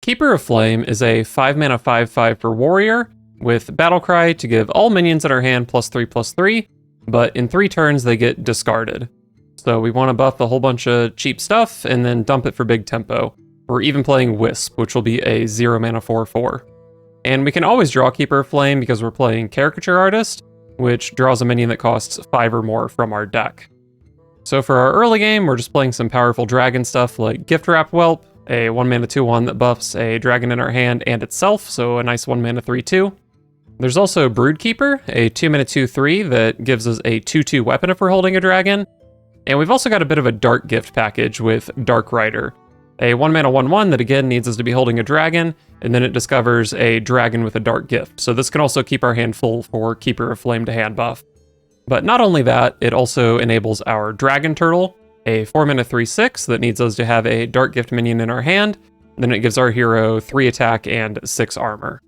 Keeper of Flame is a 5 mana 5/5 for warrior with Battle Cry to give all minions in our hand +3/+3, but in 3 turns they get discarded. So we want to buff a whole bunch of cheap stuff and then dump it for big tempo. We're even playing Wisp, which will be a 0 mana 4/4. And we can always draw Keeper of Flame because we're playing Caricature Artist, which draws a minion that costs 5 or more from our deck. So for our early game, we're just playing some powerful dragon stuff like Gift Wrapped Whelp, a 1 mana 2/1 that buffs a dragon in our hand and itself, so a nice 1 mana 3/2. There's also Broodkeeper, a 2 mana 2/3 that gives us a 2/2 weapon if we're holding a dragon. And we've also got a bit of a dark gift package with Dark Rider, a 1 mana 1/1 that again needs us to be holding a dragon, and then it discovers a dragon with a dark gift. So this can also keep our hand full for Keeper of Flame to hand buff. But not only that, it also enables our Dragon Turtle, a 4 mana 3/6 that needs us to have a dark gift minion in our hand. Then it gives our hero 3 attack and 6 armor.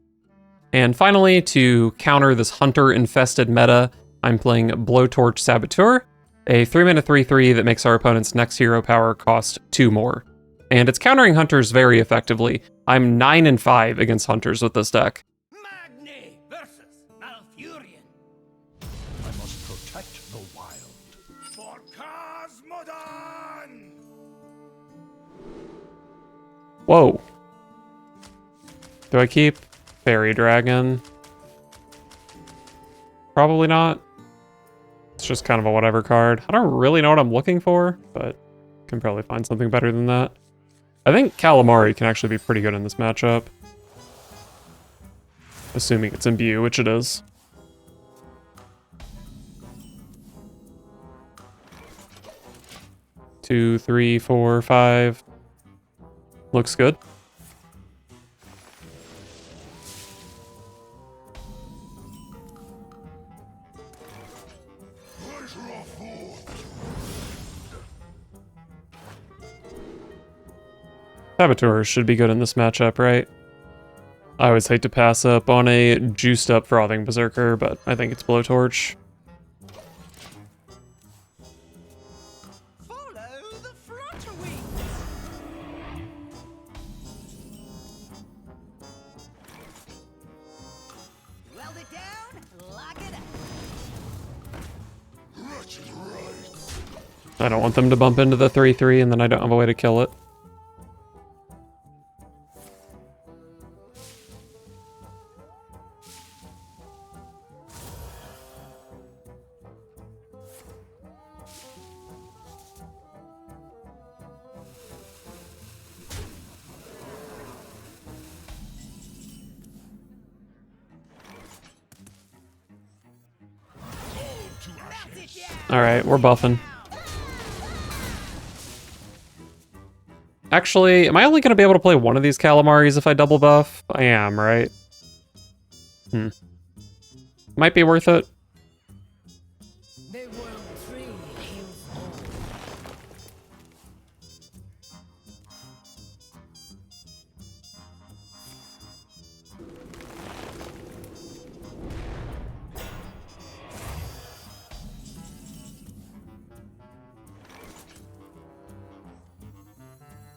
And finally, to counter this hunter-infested meta, I'm playing Blowtorch Saboteur, a 3 mana 3/3 that makes our opponent's next hero power cost 2 more. And it's countering hunters very effectively. I'm 9-5 against hunters with this deck. Magni versus Malfurion. I must protect the wild. For Cosmodon! Whoa. Do I keep Fairy Dragon? Probably not. It's just kind of a whatever card. I don't really know what I'm looking for, but can probably find something better than that. I think Calamari can actually be pretty good in this matchup. Assuming it's imbue, which it is. Two, three, four, 5. Looks good. Saboteur should be good in this matchup, right? I always hate to pass up on a juiced up Frothing Berserker, but I think it's Blowtorch. Follow the flutter wings. Weld it down, lock it up. I don't want them to bump into the 3/3 and then I don't have a way to kill it. Alright, we're buffing. Actually, am I only going to be able to play one of these Calamaris if I double buff? I am, right? Might be worth it.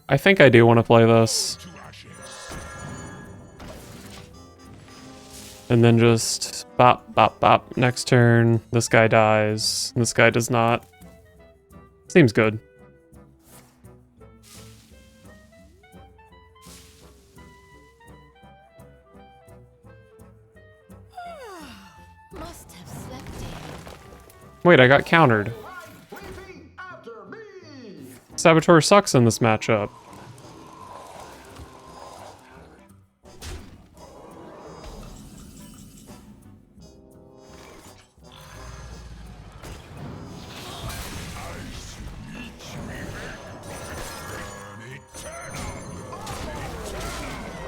I think I do want to play this. And then just bop, bop, bop. Next turn, this guy dies. This guy does not. Seems good. Must have slept in. Wait, I got countered. Saboteur sucks in this matchup.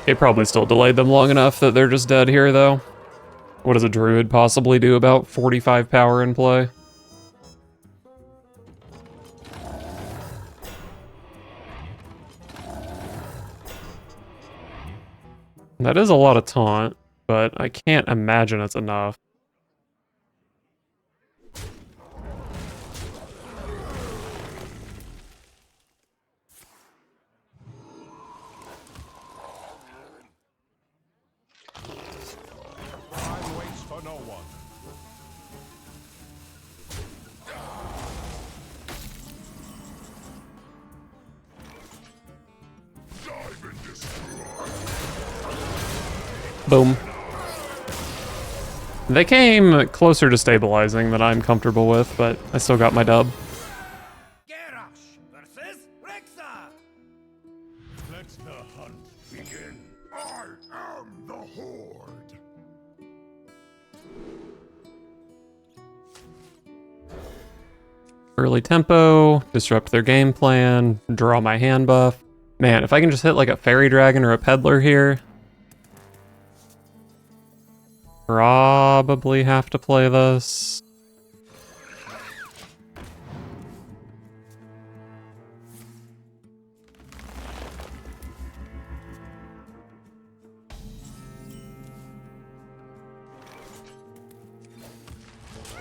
It probably still delayed them long enough that they're just dead here, though. What does a druid possibly do about 45 power in play? That is a lot of taunt, but I can't imagine it's enough. no one. Boom. They came closer to stabilizing than I'm comfortable with, but I still got my dub. Garrosh versus Rexa. Let the hunt begin. I am the Horde. Early tempo, disrupt their game plan, draw my hand buff. Man, if I can just hit like a fairy dragon or a peddler here. Probably have to play this.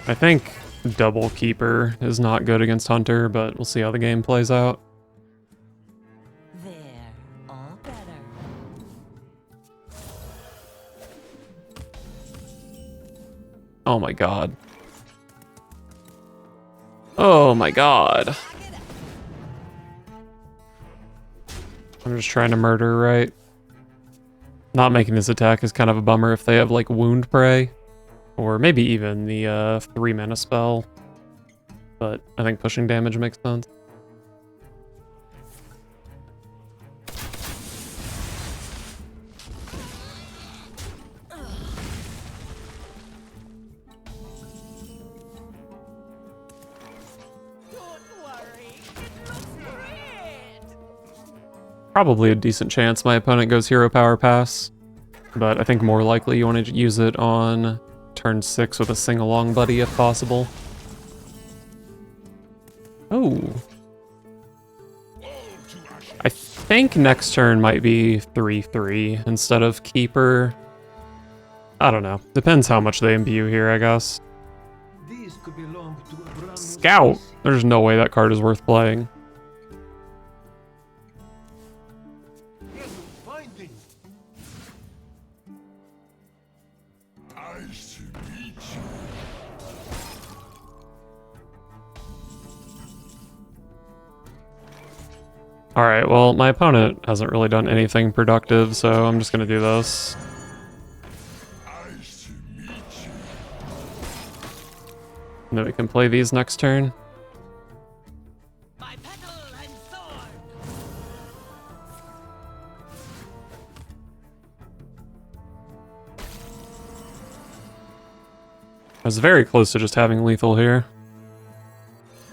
I think double keeper is not good against Hunter, but we'll see how the game plays out. There, all better. Oh my god. Oh my god. I'm just trying to murder, right? Not making this attack is kind of a bummer if they have like wound prey. Or maybe even the 3 mana spell. But I think pushing damage makes sense. Don't worry, it looks great. Probably a decent chance my opponent goes Hero Power Pass. But I think more likely you want to use it on turn 6 with a sing-along buddy if possible. Oh. I think next turn might be 3/3 instead of Keeper. I don't know. Depends how much they imbue here, I guess. These could belong to a brand new Scout! species. There's no way that card is worth playing. Yes, finding. Nice to meet you. Alright, well, my opponent hasn't really done anything productive, so I'm just gonna do this. Nice to meet you. And then we can play these next turn. My petal and sword. I was very close to just having lethal here.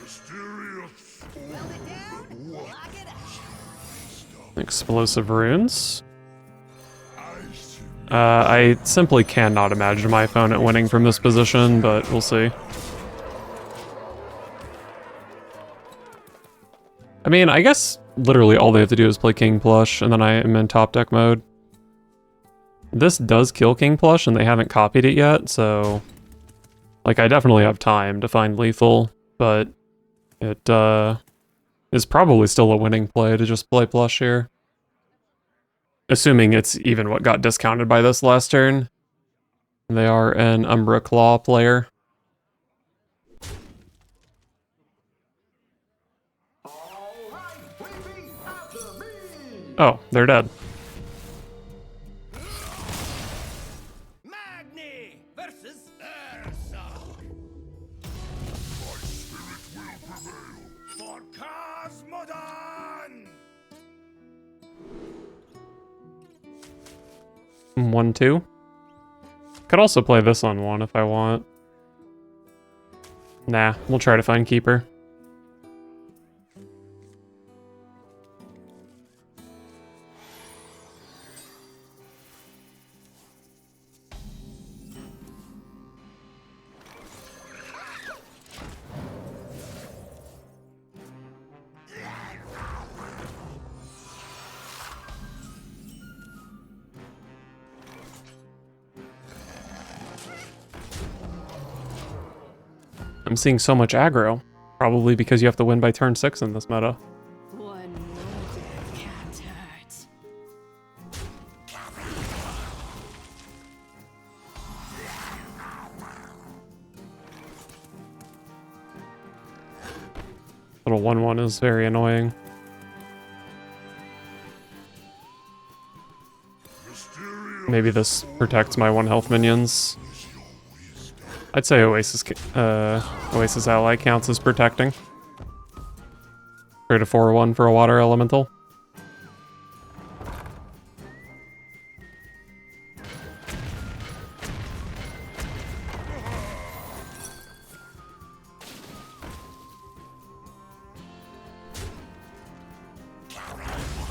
Mysterious. Weld it down, lock it up. Explosive runes. Nice to meet I simply cannot imagine my opponent winning from this position, but we'll see. I mean, I guess literally all they have to do is play King Plush, and then I am in top deck mode. This does kill King Plush, and they haven't copied it yet, so... Like, I definitely have time to find lethal, but it is probably still a winning play to just play Plush here. Assuming it's even what got discounted by this last turn. They are an Umbra Claw player. Oh, they're dead. Magni versus Ursa. my spirit will prevail. For Cosmodon. 1/2. Could also play this on 1 if I want. Nah, we'll try to find Keeper. I'm seeing so much aggro. Probably because you have to win by turn 6 in this meta. One murder can't hurt. Little 1/1 is very annoying. Maybe this protects my 1 health minions. I'd say Oasis Ally counts as protecting. Create a 4/1 for a water elemental.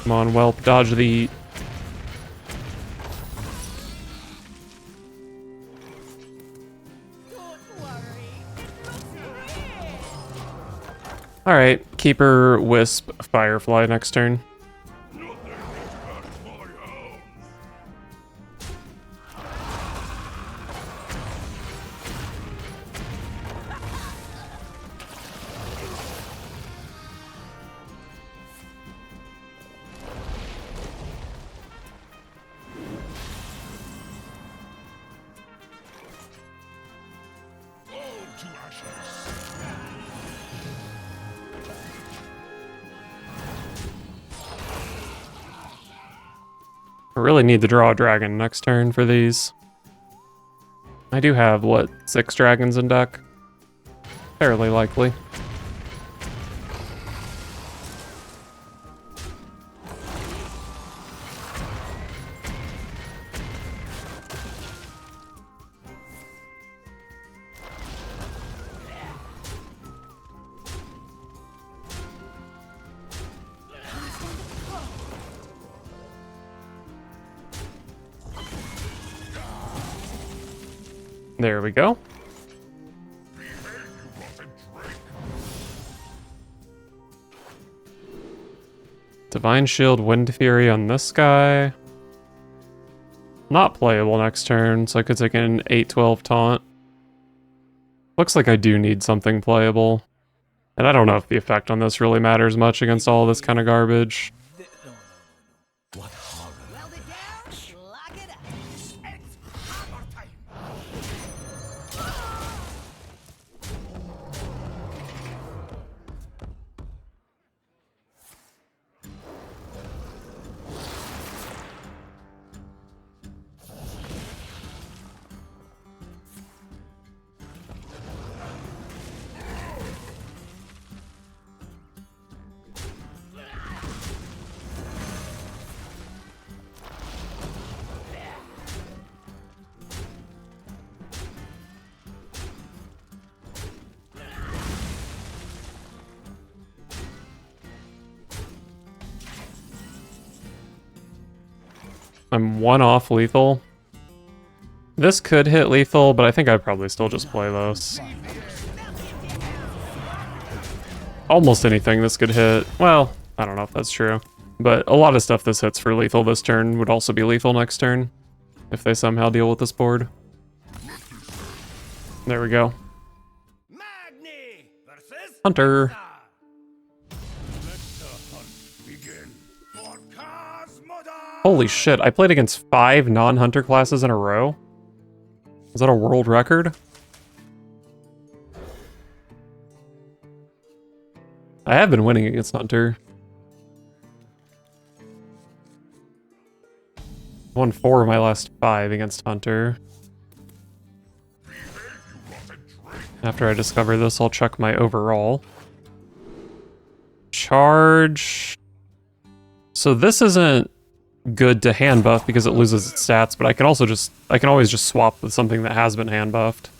Come on, Whelp, dodge the... Alright, Keeper, Wisp, Firefly next turn. I really need to draw a dragon next turn for these. I do have, what, 6 dragons in deck? Fairly likely. There we go. Divine Shield, Wind Fury on this guy. Not playable next turn, so I could take an 8/12 taunt. Looks like I do need something playable. And I don't know if the effect on this really matters much against all this kind of garbage. Weld it down, lock it up. It's hammer time. I'm 1 off lethal. This could hit lethal, but I think I'd probably still just play this. Almost anything this could hit. Well, I don't know if that's true. But a lot of stuff this hits for lethal this turn would also be lethal next turn. If they somehow deal with this board. There we go. Magni versus Hunter. Let the hunt begin. for Cosmoda. Holy shit, I played against 5 non-hunter classes in a row? Is that a world record? I have been winning against Hunter. Won 4 of my last 5 against Hunter. After I discover this, I'll check my overall. Charge. So this isn't good to hand buff because it loses its stats, but I can always just swap with something that has been hand buffed.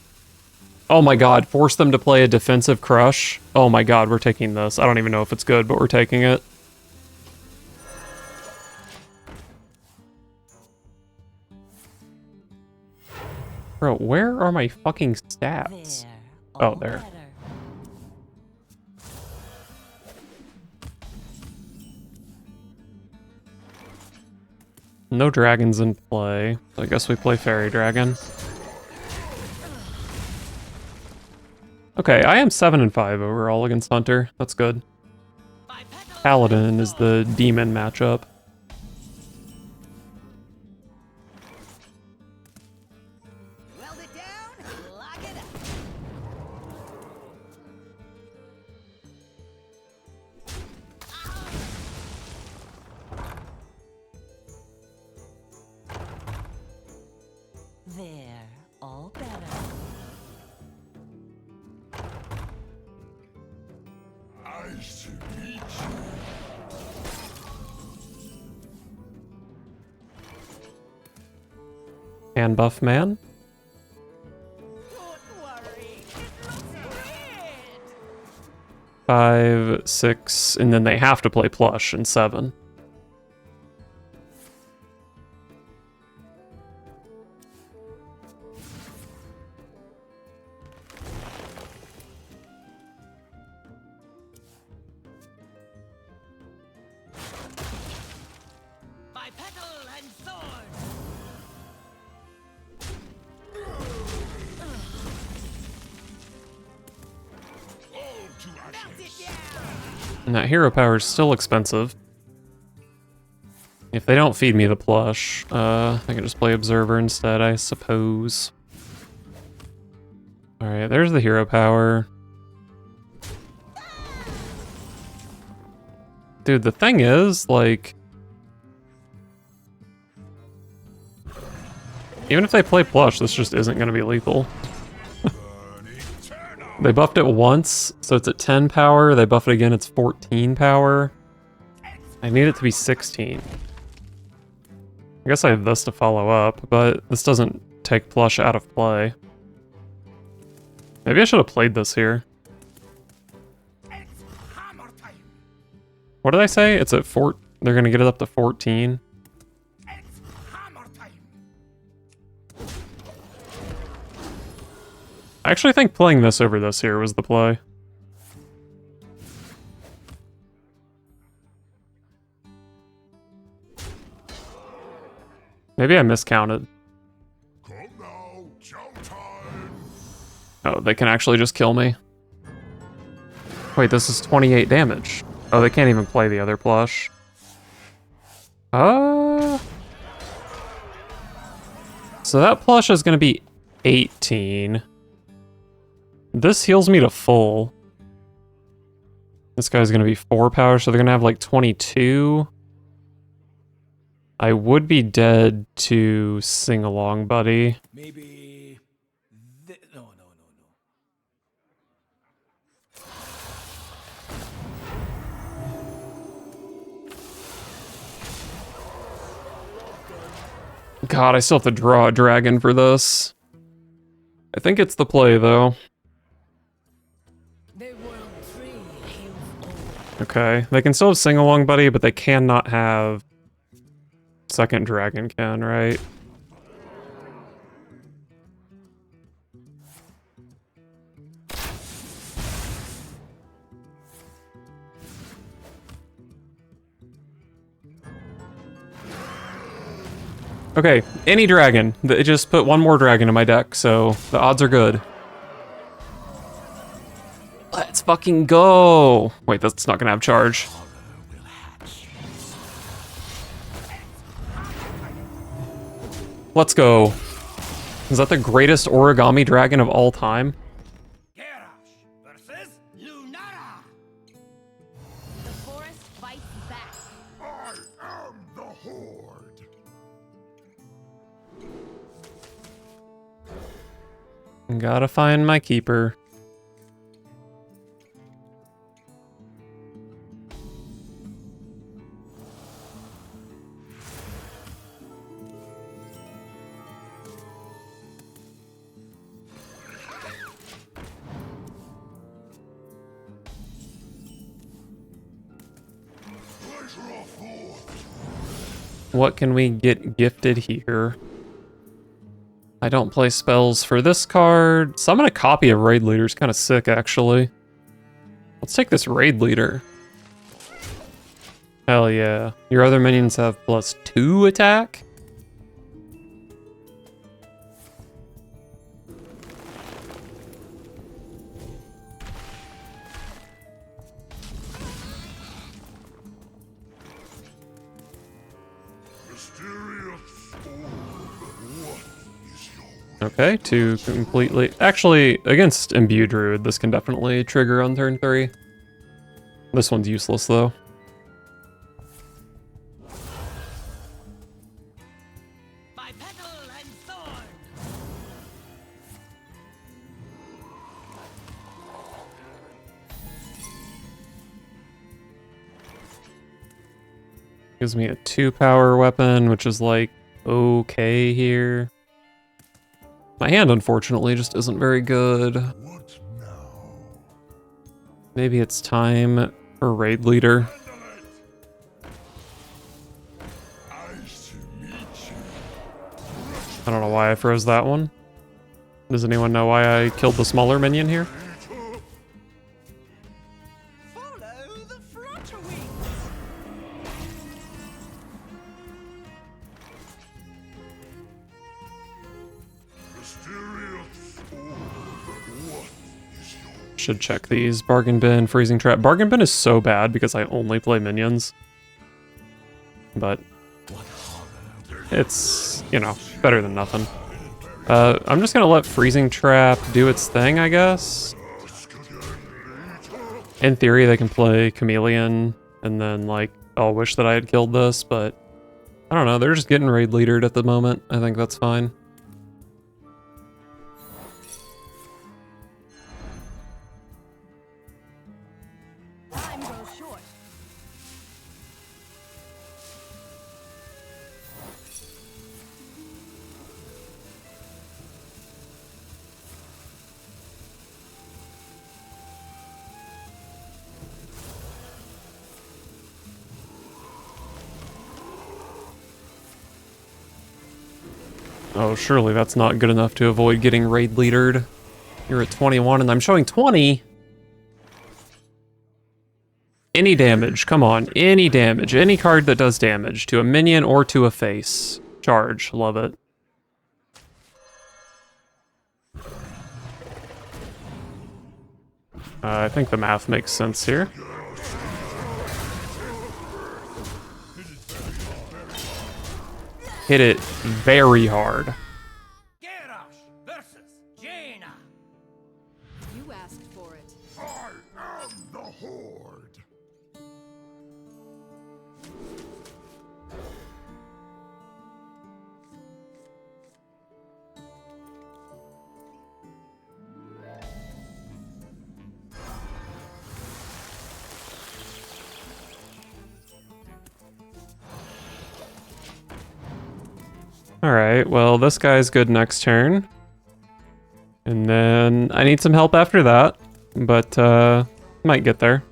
Oh my god, force them to play a defensive crush. Oh my god, we're taking this. I don't even know if it's good, but we're taking it. Bro, where are my fucking stats? There. Oh, All there. better. No dragons in play. So I guess we play Fairy Dragon. Okay, I am 7-5 overall against Hunter. That's good. Paladin is the demon matchup. Weld it down, lock it up. Handbuff man. Don't worry, it looks great. 5, 6, and then they have to play plush in 7. My petal and sword. Melt it down. And that hero power is still expensive. If they don't feed me the plush, I can just play Observer instead, I suppose. Alright, there's the hero power. Dude, the thing is, like... even if they play plush, this just isn't going to be lethal. They buffed it once, so it's at 10 power. They buff it again, it's 14 power. I need it to be 16. I guess I have this to follow up, but this doesn't take plush out of play. Maybe I should have played this here. What did I say? It's at 4. They're gonna get it up to 14. I actually think playing this over this here was the play. Maybe I miscounted. Oh, they can actually just kill me. Wait, this is 28 damage. Oh, they can't even play the other plush. So that plush is going to be 18. This heals me to full. This guy's going to be 4 power, so they're going to have like 22. I would be dead to Sing Along Buddy. Maybe... no. God, I still have to draw a dragon for this. I think it's the play, though. The world tree heals Okay, they can still have Sing Along Buddy, but they cannot have second dragon can, right? Okay, any dragon. It just put one more dragon in my deck, so the odds are good. Let's fucking go! Wait, that's not gonna have charge. Let's go. Is that the greatest origami dragon of all time? Garrosh versus Lunara. the forest fights back. I am the Horde. Gotta find my keeper. What can we get gifted here? I don't play spells for this card. Summon a copy of Raid Leader is kind of sick, actually. Let's take this Raid Leader. Hell yeah. Your other minions have +2 attack? Okay, 2 completely... Actually, against Imbue Druid, this can definitely trigger on turn 3. This one's useless, though. My petal and sword. Gives me a 2-power weapon, which is like okay here. My hand, unfortunately, just isn't very good. What now? Maybe it's time for Raid Leader. Nice to meet you. I don't know why I froze that one. Does anyone know why I killed the smaller minion here? Follow the flutter wings. Mysterious. What is your Should check these. Bargain Bin, Freezing Trap. Bargain Bin is so bad because I only play minions. But it's, you know, better than nothing. I'm just gonna let Freezing Trap do its thing, I guess. In theory, they can play Chameleon, and then, like, I'll wish that I had killed this, but I don't know, they're just getting raid leadered at the moment. I think that's fine. Time grows short. Oh, surely that's not good enough to avoid getting raid leadered. You're at 21 and I'm showing 20. Any damage, come on, any damage, any card that does damage to a minion or to a face. Charge, love it. I think the math makes sense here. Hit it very hard. Garrosh versus Jaina. You asked for it. I am the Horde. Alright, well, this guy's good next turn. And then I need some help after that, but might get there.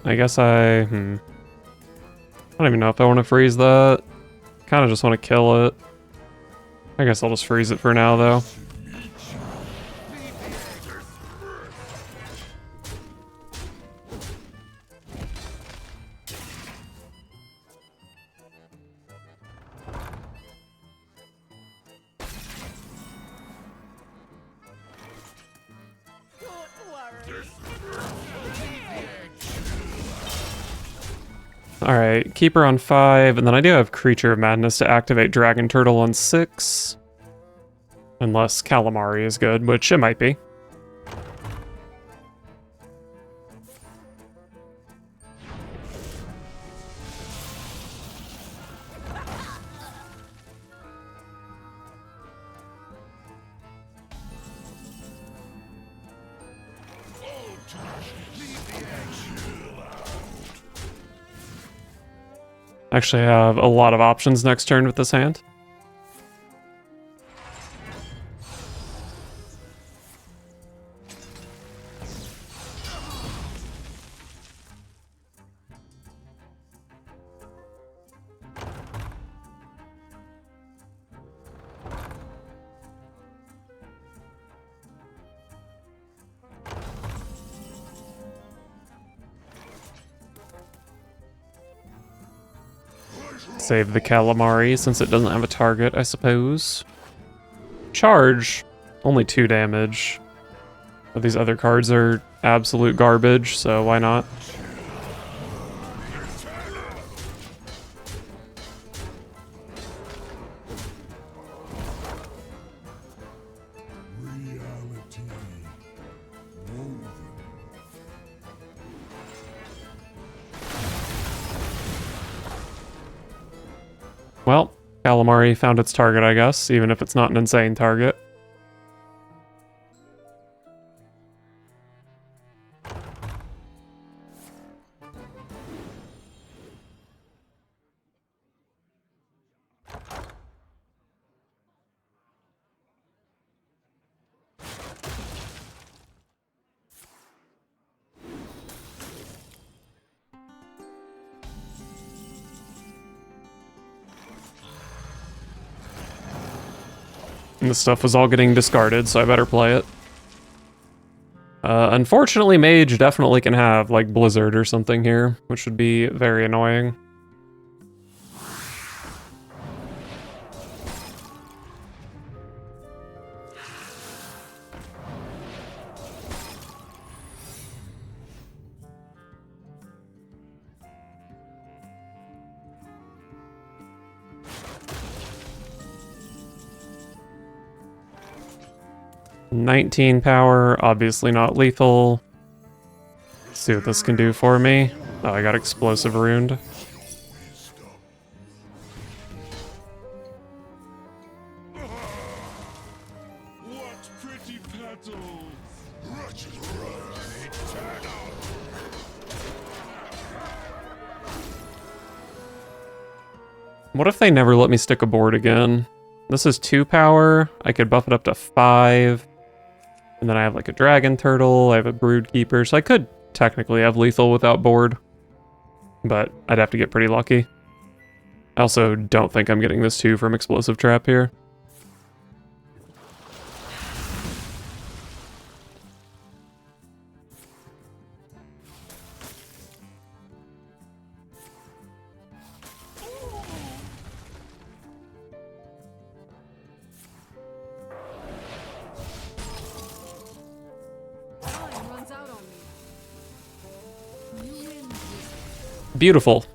I guess I don't even know if I want to freeze that. Kind of just want to kill it. I guess I'll just freeze it for now, though. Alright, Keeper on 5, and then I do have Creature of Madness to activate Dragon Turtle on 6. Unless Calamari is good, which it might be. Actually, I have a lot of options next turn with this hand. Save the Calamari since it doesn't have a target, I suppose. Charge, only 2 damage. But these other cards are absolute garbage, so why not? Reality Well, calamari found its target, I guess, even if it's not an insane target. And the stuff was all getting discarded, so I better play it. Unfortunately, Mage definitely can have, like, Blizzard or something here, which would be very annoying. $19 power, obviously not lethal. Let's see what this can do for me. Oh, I got explosive ruined. What pretty petals! Wretched rise eternal! What if they never let me stick a board again? This is 2 power. I could buff it up to 5. And then I have like a dragon turtle. I have a brood keeper. So I could technically have lethal without board. But I'd have to get pretty lucky. I also don't think I'm getting this 2 from explosive trap here. Time runs out on me. You win. Beautiful.